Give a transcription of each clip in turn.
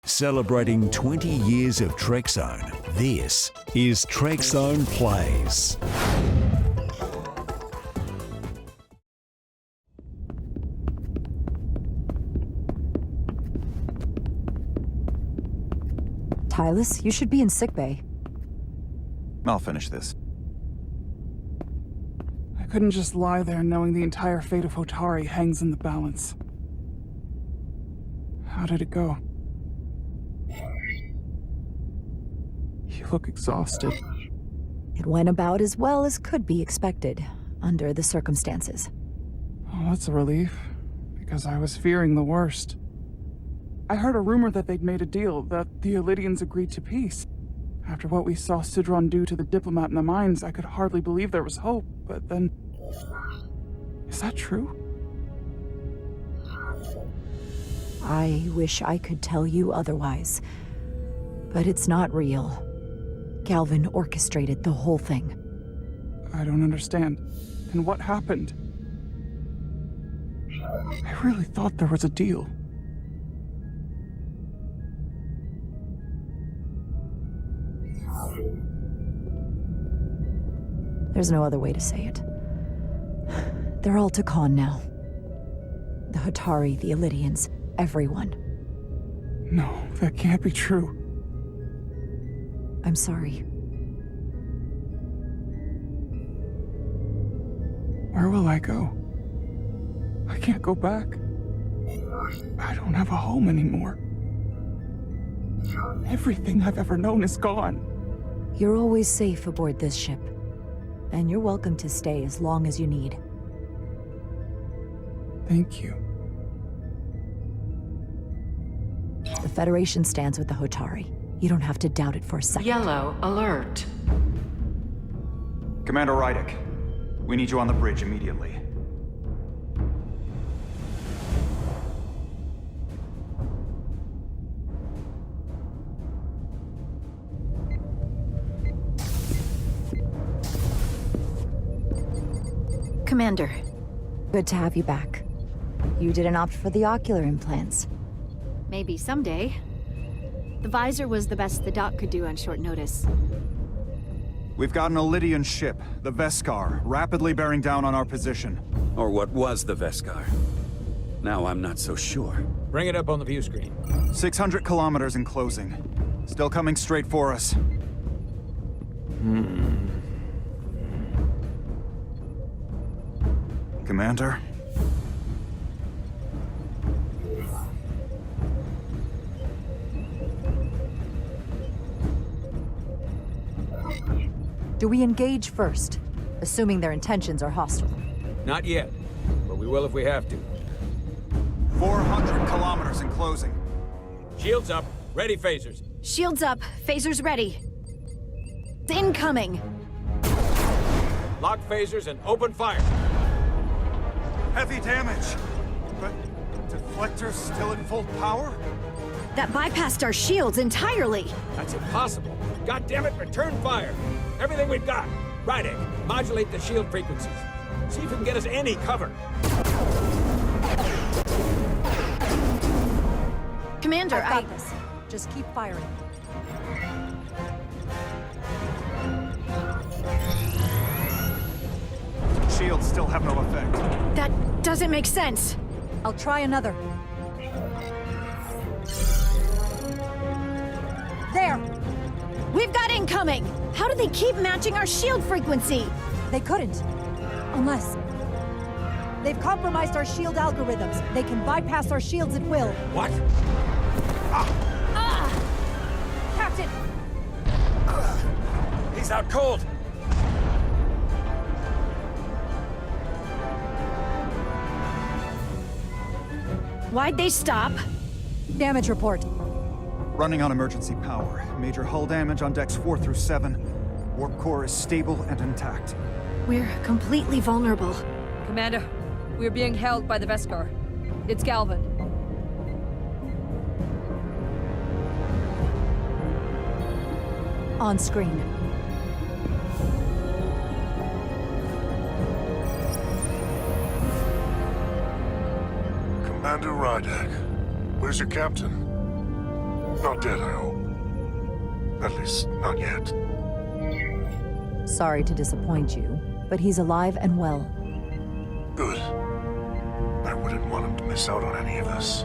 Celebrating 20 years of Trekzone, this is Trekzone Plays. Tylus, you should be in sickbay. I'll finish this. I couldn't just lie there knowing the entire fate of Hotari hangs in the balance. How did it go? You look exhausted. It went about as well as could be expected, under the circumstances. Oh, that's a relief, because I was fearing the worst. I heard a rumor that they'd made a deal, that the Allydians agreed to peace. After what we saw Sidron do to the diplomat in the mines, I could hardly believe there was hope, but then... Is that true? I wish I could tell you otherwise, but it's not real. Galvin orchestrated the whole thing. I don't understand. And what happened? I really thought there was a deal. There's no other way to say it. They're all Tkon now. The Hotari, the Allydians, everyone. No, that can't be true. I'm sorry. Where will I go? I can't go back. I don't have a home anymore. Everything I've ever known is gone. You're always safe aboard this ship. And you're welcome to stay as long as you need. Thank you. The Federation stands with the Hotari. You don't have to doubt it for a second. Yellow alert. Commander Rydick, we need you on the bridge immediately. Commander. Good to have you back. You didn't opt for the ocular implants. Maybe someday. The visor was the best the doc could do on short notice. We've got an Allydian ship, the Veskar, rapidly bearing down on our position. Or what was the Veskar. Now I'm not so sure. Bring it up on the view screen. 600 kilometers in closing. Still coming straight for us. Commander? Do we engage first? Assuming their intentions are hostile. Not yet, but we will if we have to. 400 kilometers in closing. Shields up, ready phasers. Shields up, phasers ready. Incoming! Lock phasers and open fire. Heavy damage. But deflectors still at full power? That bypassed our shields entirely! That's impossible. God damn it, return fire. Everything we've got. Rydick, modulate the shield frequencies. See if we can get us any cover. Commander, I've got this. Just keep firing. Shields still have no effect. That doesn't make sense. I'll try another. There! We've got incoming! How do they keep matching our shield frequency? They couldn't. Unless... They've compromised our shield algorithms. They can bypass our shields at will. What? Captain! He's out cold. Why'd they stop? Damage report. Running on emergency power. Major hull damage on decks 4 through 7. Warp core is stable and intact. We're completely vulnerable. Commander, we're being held by the Veskar. It's Galvin. On screen. Commander Rydick, where's your captain? Not dead, I hope. At least, not yet. Sorry to disappoint you, but he's alive and well. Good. I wouldn't want him to miss out on any of this.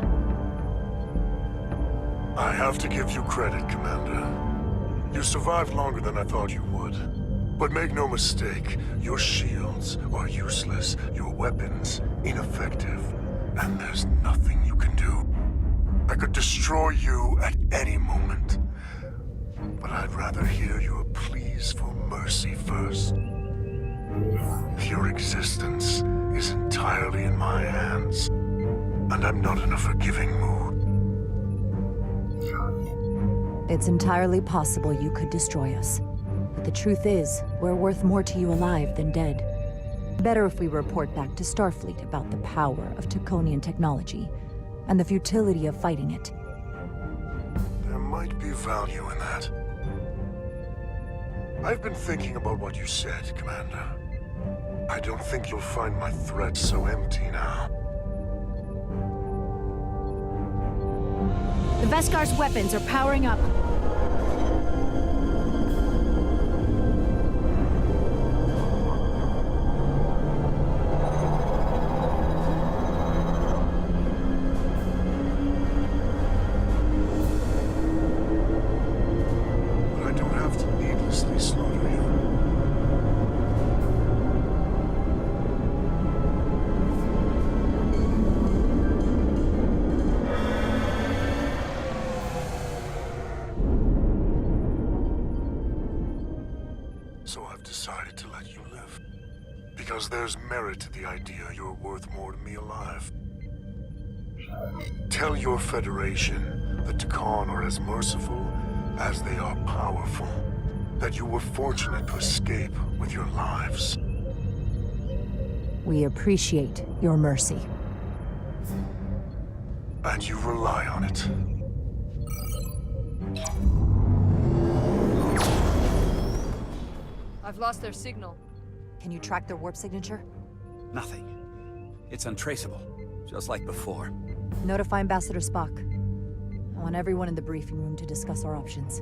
I have to give you credit, Commander. You survived longer than I thought you would. But make no mistake, your shields are useless, your weapons ineffective, and there's nothing you can do. I could destroy you at any moment. But I'd rather hear your pleas for mercy first. Your existence is entirely in my hands, and I'm not in a forgiving mood. It's entirely possible you could destroy us. But the truth is, we're worth more to you alive than dead. Better if we report back to Starfleet about the power of Tkonian technology, and the futility of fighting it. There might be value in that. I've been thinking about what you said, Commander. I don't think you'll find my threat so empty now. The Veskar's weapons are powering up. So I've decided to let you live. Because there's merit to the idea you're worth more to me alive. Tell your Federation that Tkon are as merciful as they are powerful. That you were fortunate to escape with your lives. We appreciate your mercy. And you rely on it. I've lost their signal. Can you track their warp signature? Nothing. It's untraceable, just like before. Notify Ambassador Spock. I want everyone in the briefing room to discuss our options.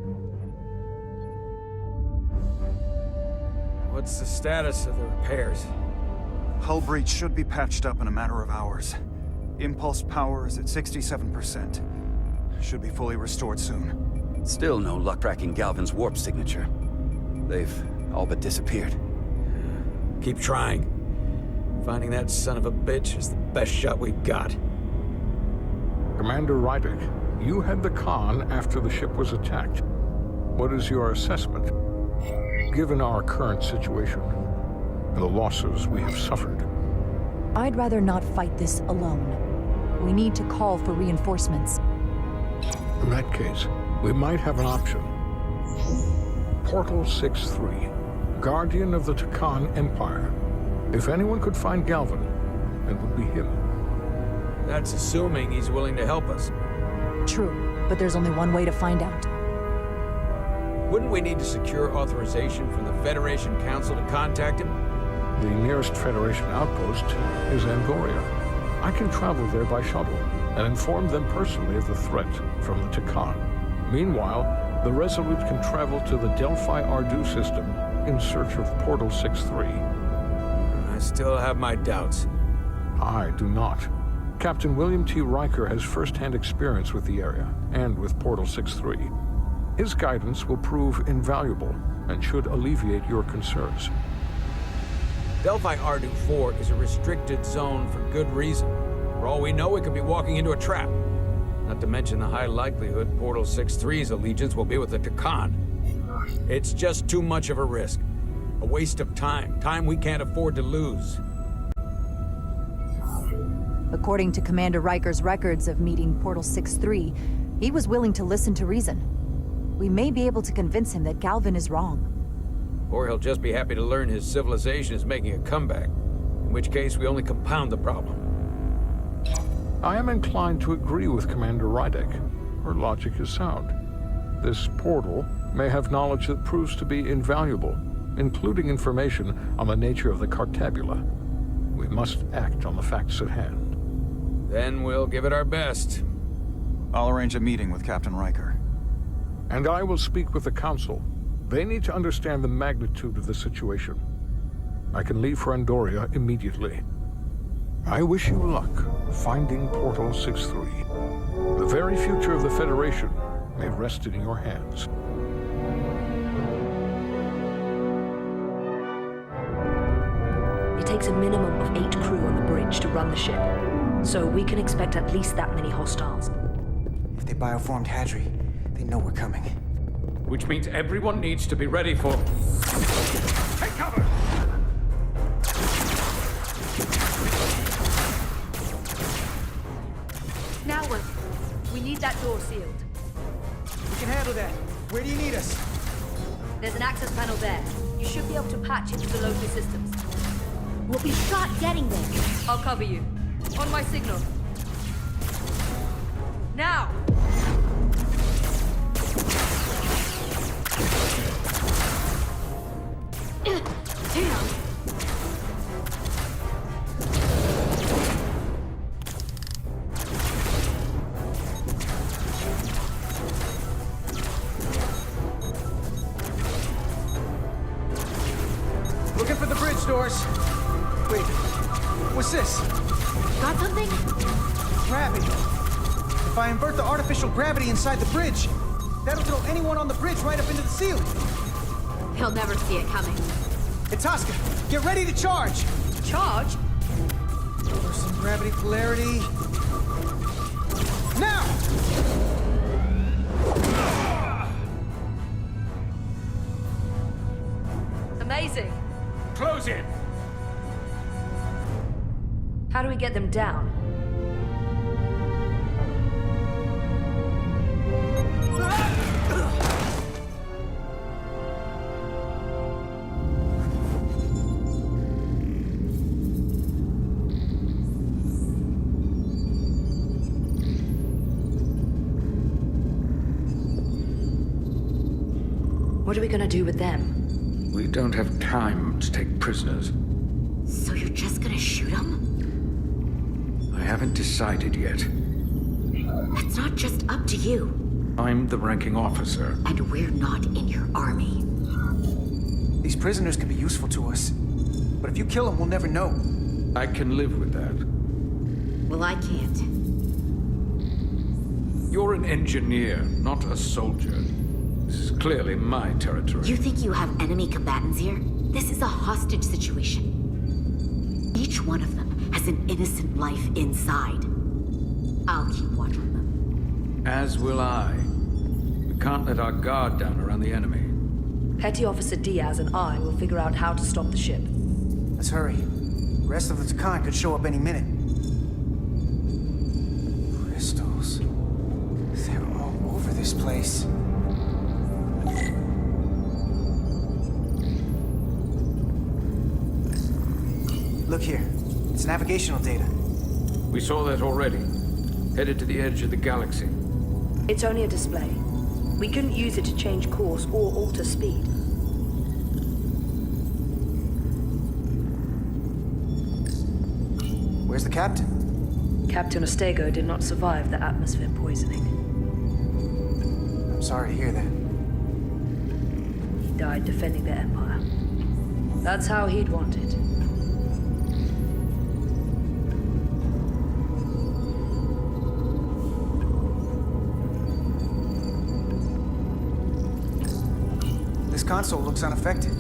What's the status of the repairs? Hull breach should be patched up in a matter of hours. Impulse power is at 67%. Should be fully restored soon. Still no luck tracking Galvin's warp signature. They've all but disappeared. Keep trying. Finding that son of a bitch is the best shot we've got. Commander Rydick, you had the Tkon after the ship was attacked. What is your assessment? Given our current situation, and the losses we have suffered. I'd rather not fight this alone. We need to call for reinforcements. In that case, we might have an option. Portal 6-3, Guardian of the Tkon Empire. If anyone could find Galvin, it would be him. That's assuming he's willing to help us. True, but there's only one way to find out. Wouldn't we need to secure authorization from the Federation Council to contact him? The nearest Federation outpost is Angoria. I can travel there by shuttle and inform them personally of the threat from the Tkon. Meanwhile, the Resolute can travel to the Delphi Ardu system in search of Portal 6-3. I still have my doubts. I do not. Captain William T. Riker has first-hand experience with the area and with Portal 6-3. His guidance will prove invaluable and should alleviate your concerns. Delphi Ardu 4 is a restricted zone for good reason. For all we know, we could be walking into a trap. Not to mention the high likelihood Portal 6-3's allegiance will be with the Tkon. It's just too much of a risk. A waste of time. Time we can't afford to lose. According to Commander Riker's records of meeting Portal 6-3, he was willing to listen to reason. We may be able to convince him that Galvin is wrong. Or he'll just be happy to learn his civilization is making a comeback. In which case, we only compound the problem. I am inclined to agree with Commander Rydick. Her logic is sound. This portal may have knowledge that proves to be invaluable, including information on the nature of the Cartabula. We must act on the facts at hand. Then we'll give it our best. I'll arrange a meeting with Captain Riker. And I will speak with the Council. They need to understand the magnitude of the situation. I can leave for Andoria immediately. I wish you luck finding Portal 6-3. The very future of the Federation may rest in your hands. It takes a minimum of 8 crew on the bridge to run the ship, so we can expect at least that many hostiles. If they bioformed Hadri, they know we're coming. Which means everyone needs to be ready for... Take cover! Now what? We need that door sealed. We can handle that. Where do you need us? There's an access panel there. You should be able to patch into the local systems. We'll be shot getting there. I'll cover you. On my signal. Now! Damn! Looking for the bridge doors. Wait, what's this? Got something? Gravity. If I invert the artificial gravity inside the bridge, that'll throw anyone on the bridge right up into the ceiling. He'll never see it coming. Itasca, get ready to charge. Charge? Reversing gravity polarity. Now! Amazing. Close in! How do we get them down? What are we gonna do with them? We don't have time to take prisoners. So you're just gonna shoot him? I haven't decided yet. That's not just up to you. I'm the ranking officer. And we're not in your army. These prisoners can be useful to us. But if you kill them, we'll never know. I can live with that. Well, I can't. You're an engineer, not a soldier. This is clearly my territory. You think you have enemy combatants here? This is a hostage situation. Each one of them has an innocent life inside. I'll keep watch on them. As will I. We can't let our guard down around the enemy. Petty Officer Diaz and I will figure out how to stop the ship. Let's hurry. The rest of the Tkon could show up any minute. Crystals. They're all over this place. Look here. It's navigational data. We saw that already. Headed to the edge of the galaxy. It's only a display. We couldn't use it to change course or alter speed. Where's the captain? Captain Ostego did not survive the atmosphere poisoning. I'm sorry to hear that. He died defending the Empire. That's how he'd want it. This console looks unaffected.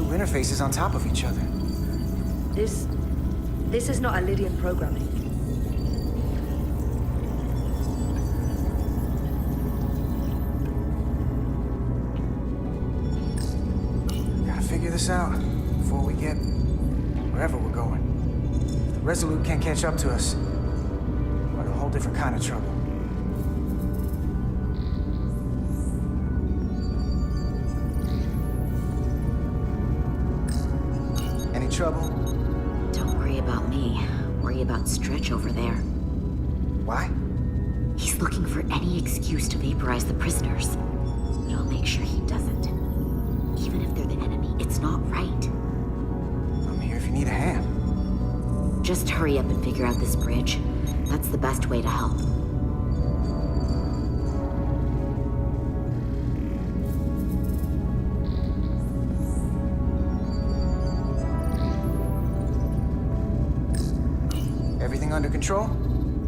Interfaces on top of each other. This is not Allydian programming. Gotta figure this out before we get wherever we're going. If the Resolute can't catch up to us, we're in a whole different kind of trouble. trouble? Don't worry about me. Worry about Stretch over there. Why? He's looking for any excuse to vaporize the prisoners. But I'll make sure he doesn't. Even if they're the enemy, it's not right. I'm here if you need a hand. Just hurry up and figure out this bridge. That's the best way to help. Everything under control?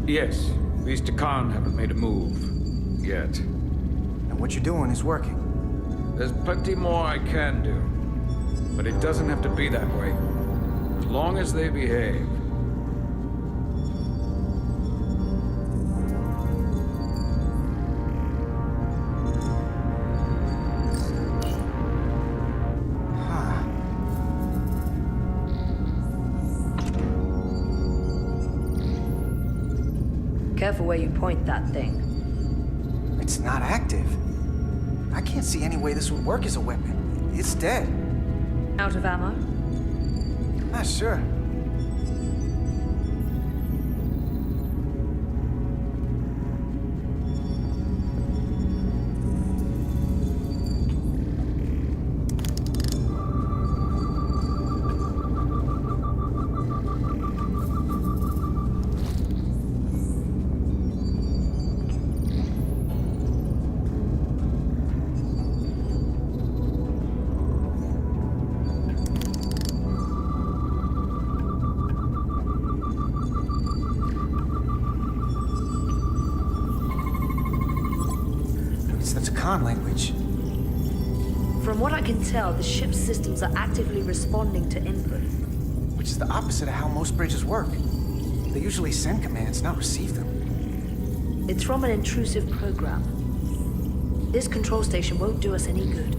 Yes. These Tkon haven't made a move. Yet. And what you're doing is working. There's plenty more I can do. But it doesn't have to be that way. As long as they behave. Careful where you point that thing. It's not active. I can't see any way this would work as a weapon. It's dead. Out of ammo? Not sure. Language. From what I can tell, the ship's systems are actively responding to input. Which is the opposite of how most bridges work. They usually send commands, not receive them. It's from an intrusive program. This control station won't do us any good.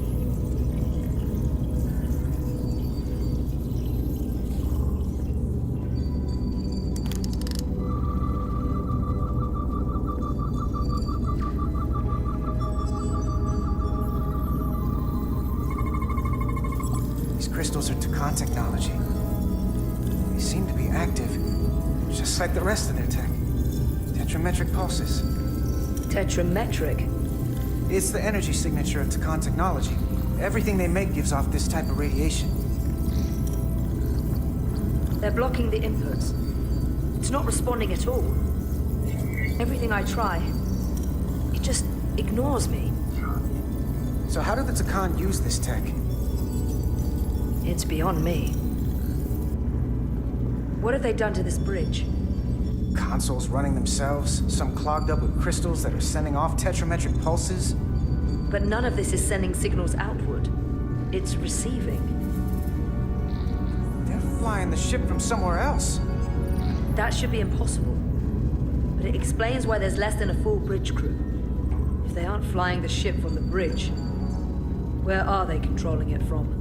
Crystals are Tkon technology. They seem to be active, just like the rest of their tech. Tetrametric pulses. Tetrametric? It's the energy signature of Tkon technology. Everything they make gives off this type of radiation. They're blocking the inputs. It's not responding at all. Everything I try, it just ignores me. So how do the Tkon use this tech? It's beyond me. What have they done to this bridge? Consoles running themselves, some clogged up with crystals that are sending off tetrametric pulses. But none of this is sending signals outward. It's receiving. They're flying the ship from somewhere else. That should be impossible. But it explains why there's less than a full bridge crew. If they aren't flying the ship from the bridge, where are they controlling it from?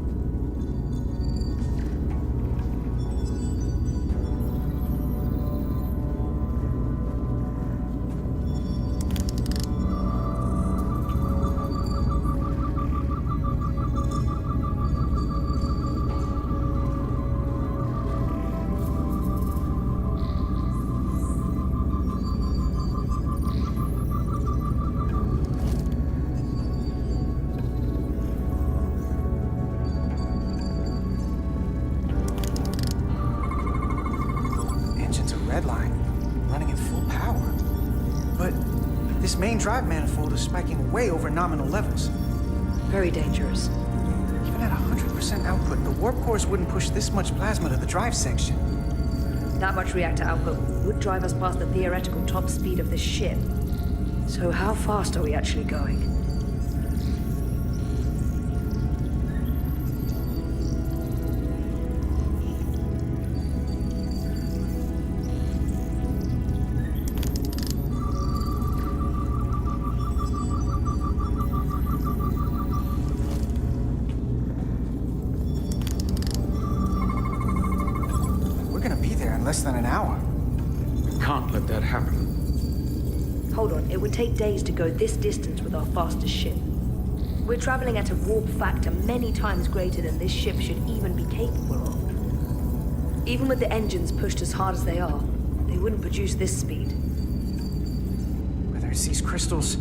Main drive manifold is spiking way over nominal levels. Very dangerous. Even at 100% output, the warp cores wouldn't push this much plasma to the drive section. That much reactor output would drive us past the theoretical top speed of this ship. So how fast are we actually going? Less than an hour. We can't let that happen. Hold on, it would take days to go this distance with our fastest ship. We're traveling at a warp factor many times greater than this ship should even be capable of. Even with the engines pushed as hard as they are, they wouldn't produce this speed. Whether it's these crystals,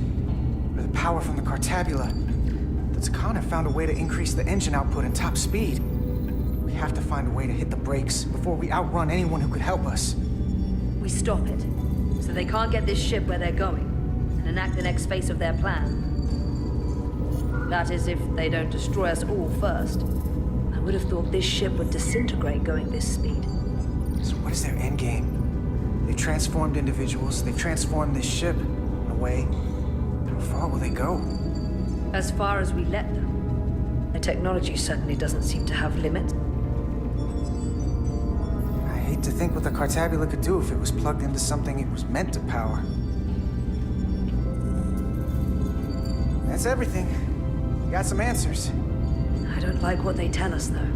or the power from the Cartabula, the Tkon have found a way to increase the engine output and top speed. We have to find a way to hit the brakes before we outrun anyone who could help us. We stop it, so they can't get this ship where they're going, and enact the next phase of their plan. That is, if they don't destroy us all first. I would have thought this ship would disintegrate going this speed. So what is their endgame? They've transformed individuals, they've transformed this ship, in a way. How far will they go? As far as we let them. Their technology certainly doesn't seem to have limits. I hate to think what the Cartabula could do if it was plugged into something it was meant to power. That's everything. We got some answers. I don't like what they tell us, though.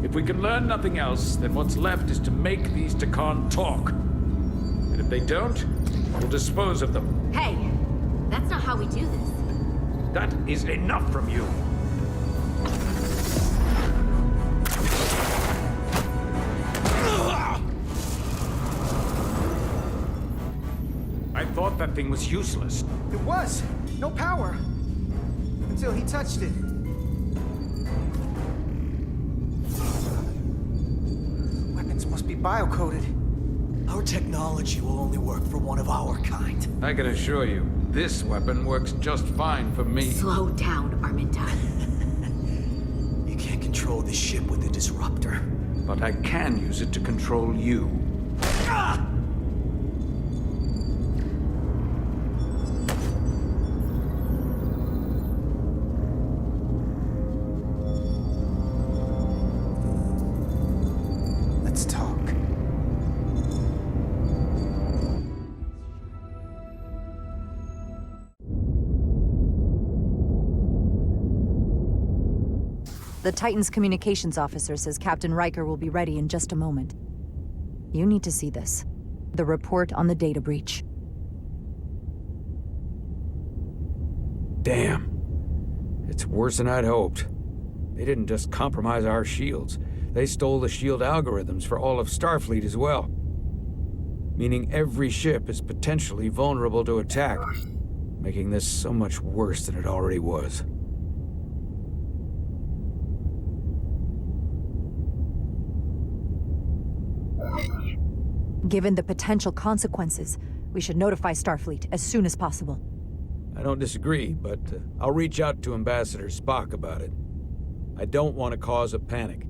If we can learn nothing else, then what's left is to make these Tkon talk. And if they don't, we'll dispose of them. Hey, that's not how we do this. That is enough from you. I thought that thing was useless. It was! No power! Until he touched it. Weapons must be bio-coded. Our technology will only work for one of our kind. I can assure you, this weapon works just fine for me. Slow down, Arminta. You can't control this ship with a disruptor. But I can use it to control you. Ah! Let's talk. The Titan's communications officer says Captain Riker will be ready in just a moment. You need to see this. The report on the data breach. Damn. It's worse than I'd hoped. They didn't just compromise our shields. They stole the shield algorithms for all of Starfleet as well. Meaning every ship is potentially vulnerable to attack, making this so much worse than it already was. Given the potential consequences, we should notify Starfleet as soon as possible. I don't disagree, but I'll reach out to Ambassador Spock about it. I don't want to cause a panic,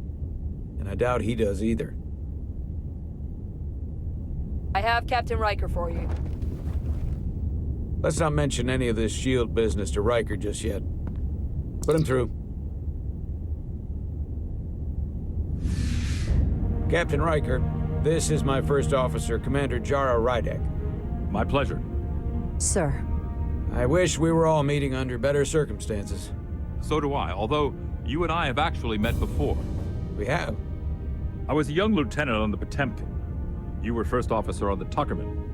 and I doubt he does either. I have Captain Riker for you. Let's not mention any of this shield business to Riker just yet. Put him through. Captain Riker, this is my first officer, Commander Jara Rydek. My pleasure. Sir. I wish we were all meeting under better circumstances. So do I, although you and I have actually met before. We have? I was a young lieutenant on the Potemkin. You were first officer on the Tuckerman.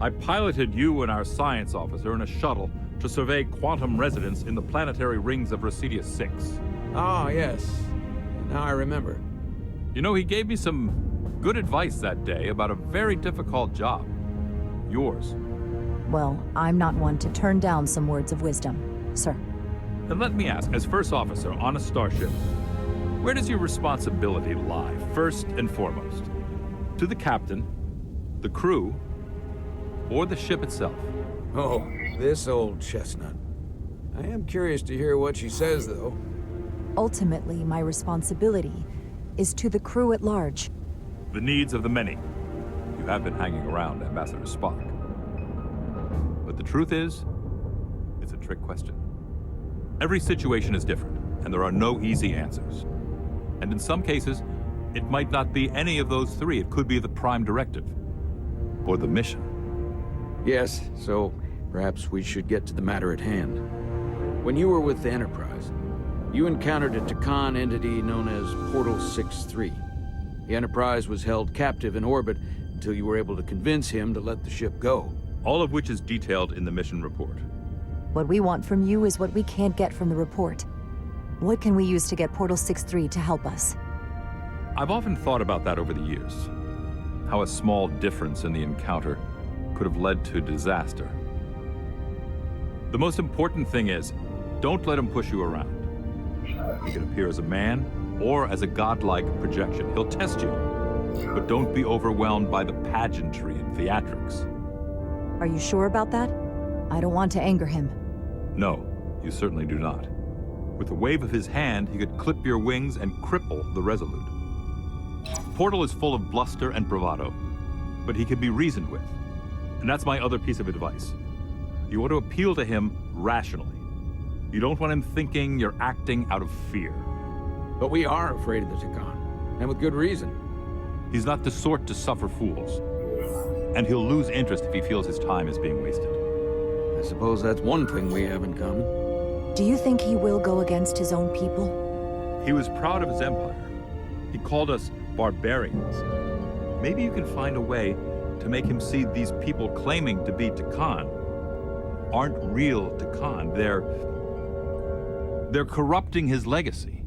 I piloted you and our science officer in a shuttle to survey quantum resonance in the planetary rings of Residius 6. Ah, yes. Now I remember. You know, he gave me some good advice that day about a very difficult job. Yours. Well, I'm not one to turn down some words of wisdom, sir. And let me ask, as first officer on a starship, where does your responsibility lie, first and foremost? To the captain, the crew, or the ship itself? Oh, this old chestnut. I am curious to hear what she says, though. Ultimately, my responsibility is to the crew at large. The needs of the many. You have been hanging around Ambassador Spock. But the truth is, it's a trick question. Every situation is different, and there are no easy answers. And in some cases, it might not be any of those three. It could be the prime directive, or the mission. Yes, so perhaps we should get to the matter at hand. When you were with the Enterprise, you encountered a Tkon entity known as Portal 6-3. The Enterprise was held captive in orbit until you were able to convince him to let the ship go. All of which is detailed in the mission report. What we want from you is what we can't get from the report. What can we use to get Portal 6-3 to help us? I've often thought about that over the years. How a small difference in the encounter could have led to disaster. The most important thing is, don't let him push you around. He can appear as a man or as a godlike projection. He'll test you, but don't be overwhelmed by the pageantry and theatrics. Are you sure about that? I don't want to anger him. No, you certainly do not. With a wave of his hand, he could clip your wings and cripple the Resolute. Portal is full of bluster and bravado, but he can be reasoned with. And that's my other piece of advice. You want to appeal to him rationally. You don't want him thinking you're acting out of fear. But we are afraid of the Tkon, and with good reason. He's not the sort to suffer fools. And he'll lose interest if he feels his time is being wasted. I suppose that's one thing we have in common. Do you think he will go against his own people? He was proud of his empire. He called us barbarians. Maybe you can find a way to make him see these people claiming to be Tkon aren't real Tkon. They're corrupting his legacy.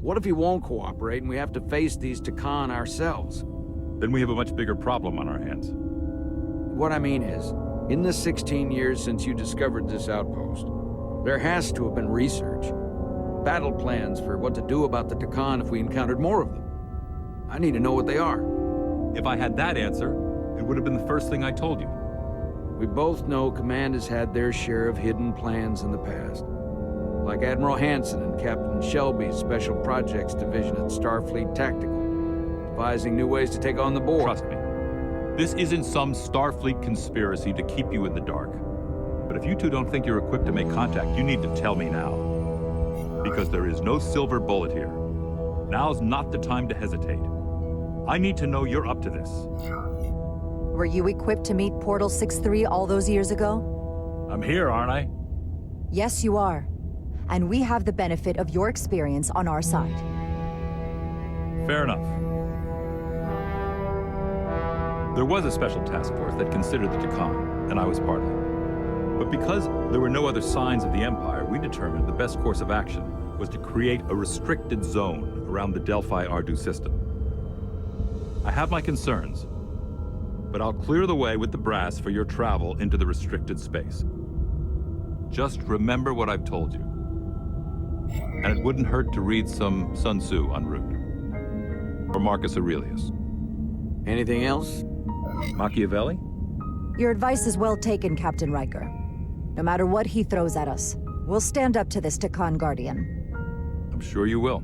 What if he won't cooperate and we have to face these Tkon ourselves? Then we have a much bigger problem on our hands. What I mean is, in the 16 years since you discovered this outpost, there has to have been research. Battle plans for what to do about the Tkon if we encountered more of them. I need to know what they are. If I had that answer, it would have been the first thing I told you. We both know Command has had their share of hidden plans in the past. Like Admiral Hansen and Captain Shelby's Special Projects Division at Starfleet Tactical, devising new ways to take on the board. Trust me, this isn't some Starfleet conspiracy to keep you in the dark. But if you two don't think you're equipped to make contact, you need to tell me now. Because there is no silver bullet here. Now's not the time to hesitate. I need to know you're up to this. Were you equipped to meet Portal 6-3 all those years ago? I'm here, aren't I? Yes, you are. And we have the benefit of your experience on our side. Fair enough. There was a special task force that considered the Tkon, and I was part of it. But because there were no other signs of the Empire, we determined the best course of action was to create a restricted zone around the Delphi Ardu system. I have my concerns, but I'll clear the way with the brass for your travel into the restricted space. Just remember what I've told you. And it wouldn't hurt to read some Sun Tzu en route. Or Marcus Aurelius. Anything else? Machiavelli? Your advice is well taken, Captain Riker. No matter what he throws at us, we'll stand up to this Tkon Guardian. I'm sure you will.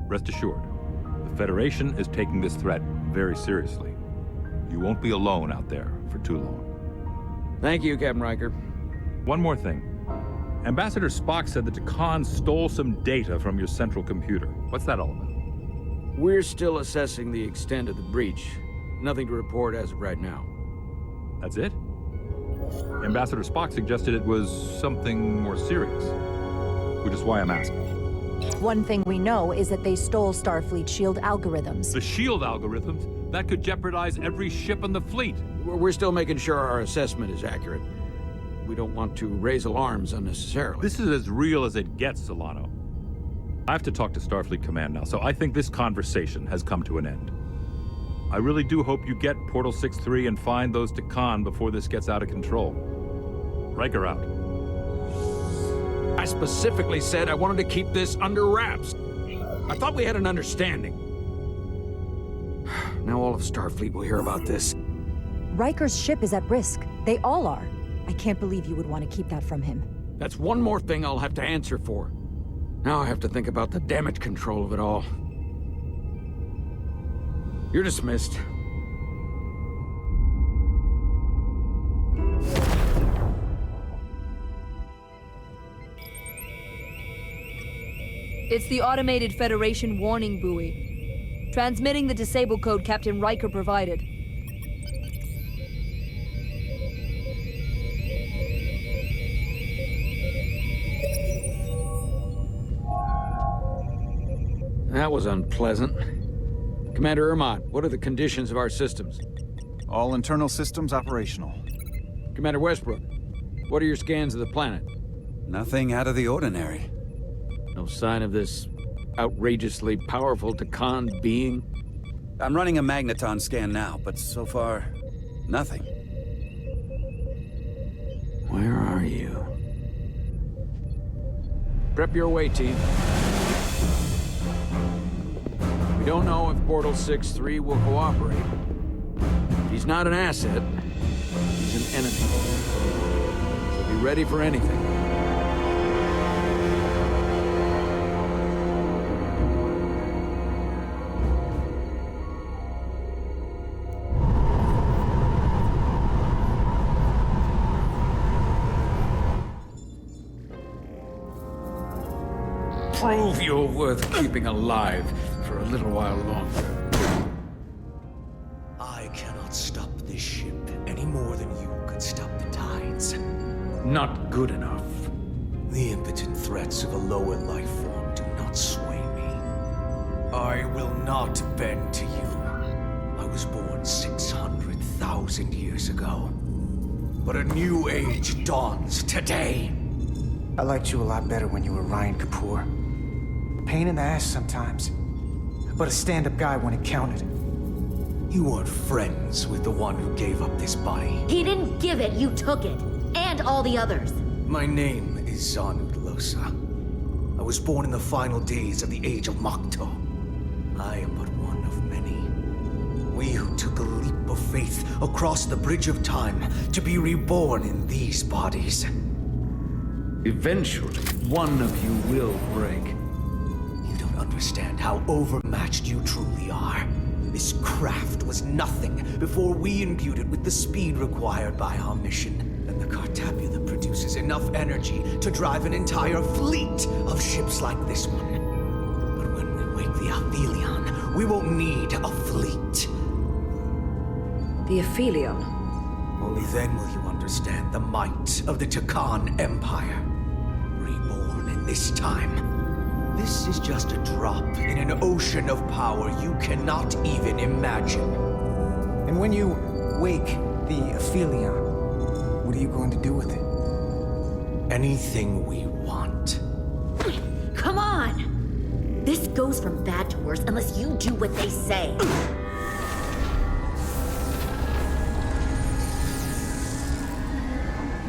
Rest assured, the Federation is taking this threat very seriously. You won't be alone out there for too long. Thank you, Captain Riker. One more thing. Ambassador Spock said that Tkon stole some data from your central computer. What's that all about? We're still assessing the extent of the breach. Nothing to report as of right now. That's it? Ambassador Spock suggested it was something more serious, which is why I'm asking. One thing we know is that they stole Starfleet shield algorithms. The shield algorithms? That could jeopardize every ship in the fleet. We're still making sure our assessment is accurate. We don't want to raise alarms unnecessarily. This is as real as it gets, Solano. I have to talk to Starfleet Command now, so I think this conversation has come to an end. I really do hope you get Portal 6-3 and find those Tkon before this gets out of control. Riker out. I specifically said I wanted to keep this under wraps. I thought we had an understanding. Now all of Starfleet will hear about this. Riker's ship is at risk. They all are. I can't believe you would want to keep that from him. That's one more thing I'll have to answer for. Now I have to think about the damage control of it all. You're dismissed. It's the automated Federation warning buoy. Transmitting the disable code Captain Riker provided. That was unpleasant. Commander Ermont, what are the conditions of our systems? All internal systems operational. Commander Westbrook, what are your scans of the planet? Nothing out of the ordinary. No sign of this outrageously powerful Tkon being? I'm running a magneton scan now, but so far, nothing. Where are you? Prep your way, team. We don't know if Portal 6-3 will cooperate. He's not an asset, he's an enemy. So be ready for anything. Prove you're worth keeping alive for a little while longer. I cannot stop this ship any more than you could stop the tides. Not good enough. The impotent threats of a lower life form do not sway me. I will not bend to you. I was born 600,000 years ago. But a new age dawns today. I liked you a lot better when you were Ryan Kapoor. Pain in the ass sometimes, but a stand-up guy when it counted. You weren't friends with the one who gave up this body. He didn't give it, you took it. And all the others. My name is Zanud Losa. I was born in the final days of the Age of Makto. I am but one of many. We who took a leap of faith across the bridge of time to be reborn in these bodies. Eventually, one of you will break. You don't understand how overmatched you truly are. This craft was nothing before we imbued it with the speed required by our mission. And the Cartabula produces enough energy to drive an entire fleet of ships like this one. But when we wake the Aphelion, we won't need a fleet. The Aphelion? Only then will you understand the might of the Tkon Empire. Reborn in this time. This is just a drop in an ocean of power you cannot even imagine. And when you wake the Aphelion, what are you going to do with it? Anything we want. Come on! This goes from bad to worse unless you do what they say.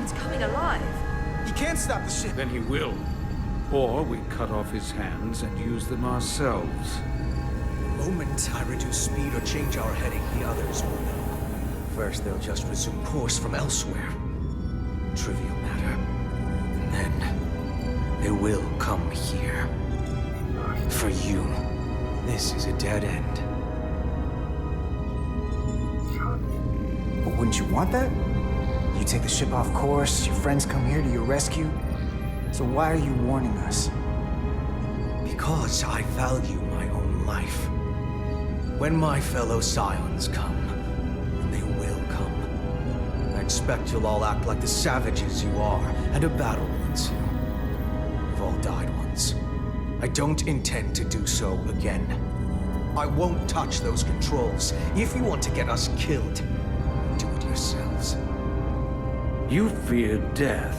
It's coming alive. You can't stop the ship. Then he will. Or we cut off his hands and use them ourselves. The moment I reduce speed or change our heading, the others will know. First, they'll just resume course from elsewhere. Trivial matter. And then, they will come here. For you, this is a dead end. But wouldn't you want that? You take the ship off course, your friends come here to your rescue. So why are you warning us? Because I value my own life. When my fellow Scions come, and they will come, I expect you'll all act like the savages you are and a battle once. We've all died once. I don't intend to do so again. I won't touch those controls. If you want to get us killed, do it yourselves. You fear death.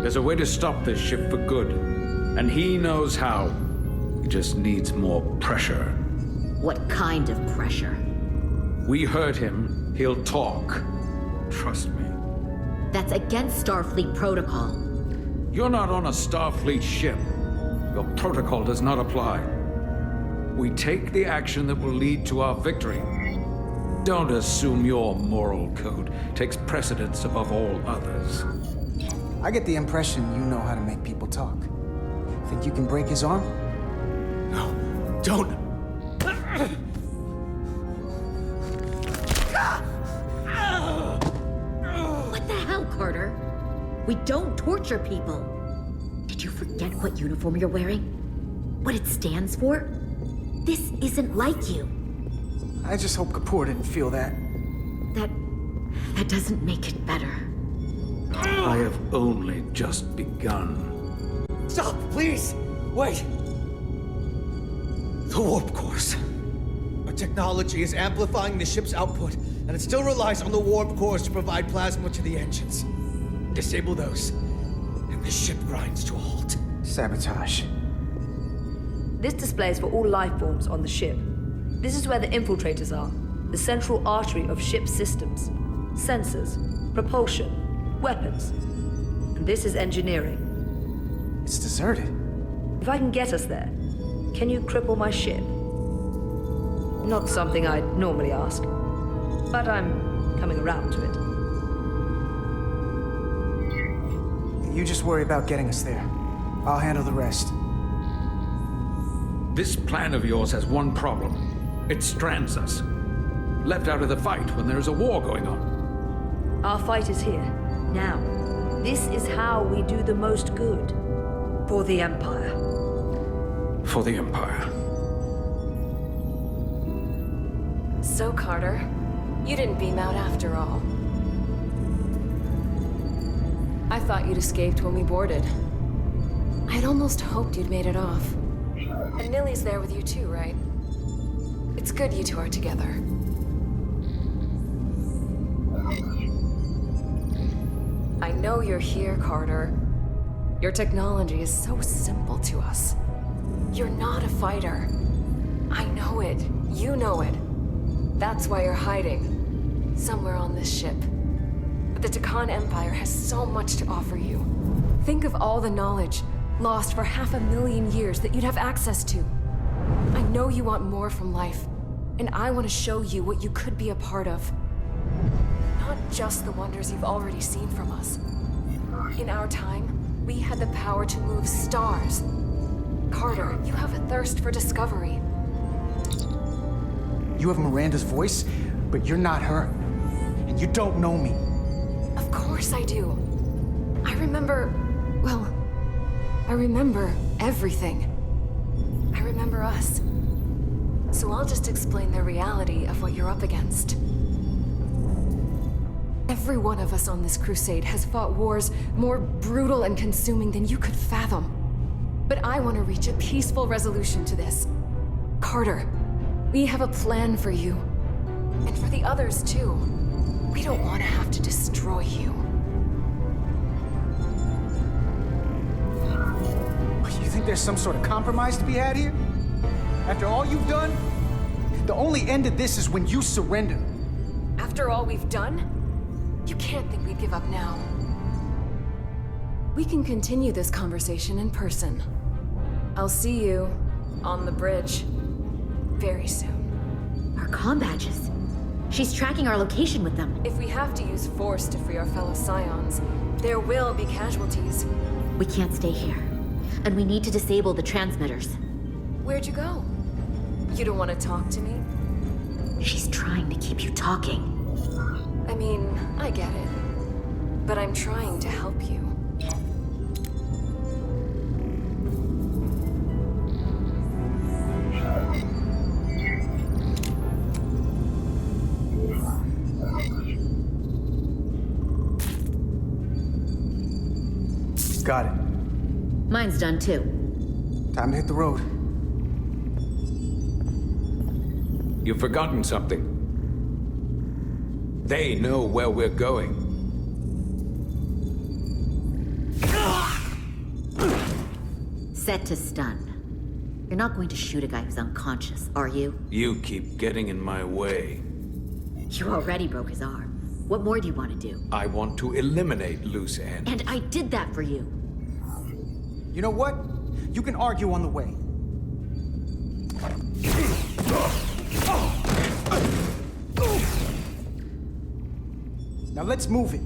There's a way to stop this ship for good, and he knows how. He just needs more pressure. What kind of pressure? We hurt him, he'll talk. Trust me. That's against Starfleet protocol. You're not on a Starfleet ship. Your protocol does not apply. We take the action that will lead to our victory. Don't assume your moral code takes precedence above all others. I get the impression you know how to make people talk. Think you can break his arm? No, don't! What the hell, Carter? We don't torture people. Did you forget what uniform you're wearing? What it stands for? This isn't like you. I just hope Kapoor didn't feel that. That doesn't make it better. I have only just begun. Stop, please! Wait! The warp cores. Our technology is amplifying the ship's output, and it still relies on the warp cores to provide plasma to the engines. Disable those, and and the ship grinds to a halt. Sabotage. This display is for all life forms on the ship. This is where the infiltrators are, the central artery of ship systems. Sensors, propulsion, weapons. And this is engineering. It's deserted. If I can get us there, can you cripple my ship? Not something I'd normally ask, but I'm coming around to it. You just worry about getting us there. I'll handle the rest. This plan of yours has one problem. It strands us. Left out of the fight when there's a war going on. Our fight is here, now. This is how we do the most good. For the Empire. For the Empire. So, Carter, you didn't beam out after all. I thought you'd escaped when we boarded. I had almost hoped you'd made it off. And Nilly's there with you too, right? It's good you two are together. I know you're here, Carter. Your technology is so simple to us. You're not a fighter. I know it. You know it. That's why you're hiding. Somewhere on this ship. But the Tkon Empire has so much to offer you. Think of all the knowledge lost for 500,000 years that you'd have access to. I know you want more from life, and I want to show you what you could be a part of. Not just the wonders you've already seen from us. In our time, we had the power to move stars. Carter, you have a thirst for discovery. You have Miranda's voice, but you're not her. And you don't know me. Of course I do. I remember everything. I remember us. So I'll just explain the reality of what you're up against. Every one of us on this crusade has fought wars more brutal and consuming than you could fathom. But I want to reach a peaceful resolution to this. Carter, we have a plan for you. And for the others, too. We don't want to have to destroy you. You think there's some sort of compromise to be had here? After all you've done? The only end of this is when you surrender. After all we've done? You can't think we'd give up now. We can continue this conversation in person. I'll see you on the bridge very soon. Our comm badges. She's tracking our location with them. If we have to use force to free our fellow Scions, there will be casualties. We can't stay here. And we need to disable the transmitters. Where'd you go? You don't want to talk to me? She's trying to keep you talking. I mean, I get it. But I'm trying to help you. Got it. Mine's done too. Time to hit the road. You've forgotten something. They know where we're going. Set to stun. You're not going to shoot a guy who's unconscious, are you? You keep getting in my way. You already broke his arm. What more do you want to do? I want to eliminate loose ends. And I did that for you. You know what? You can argue on the way. Now let's move it.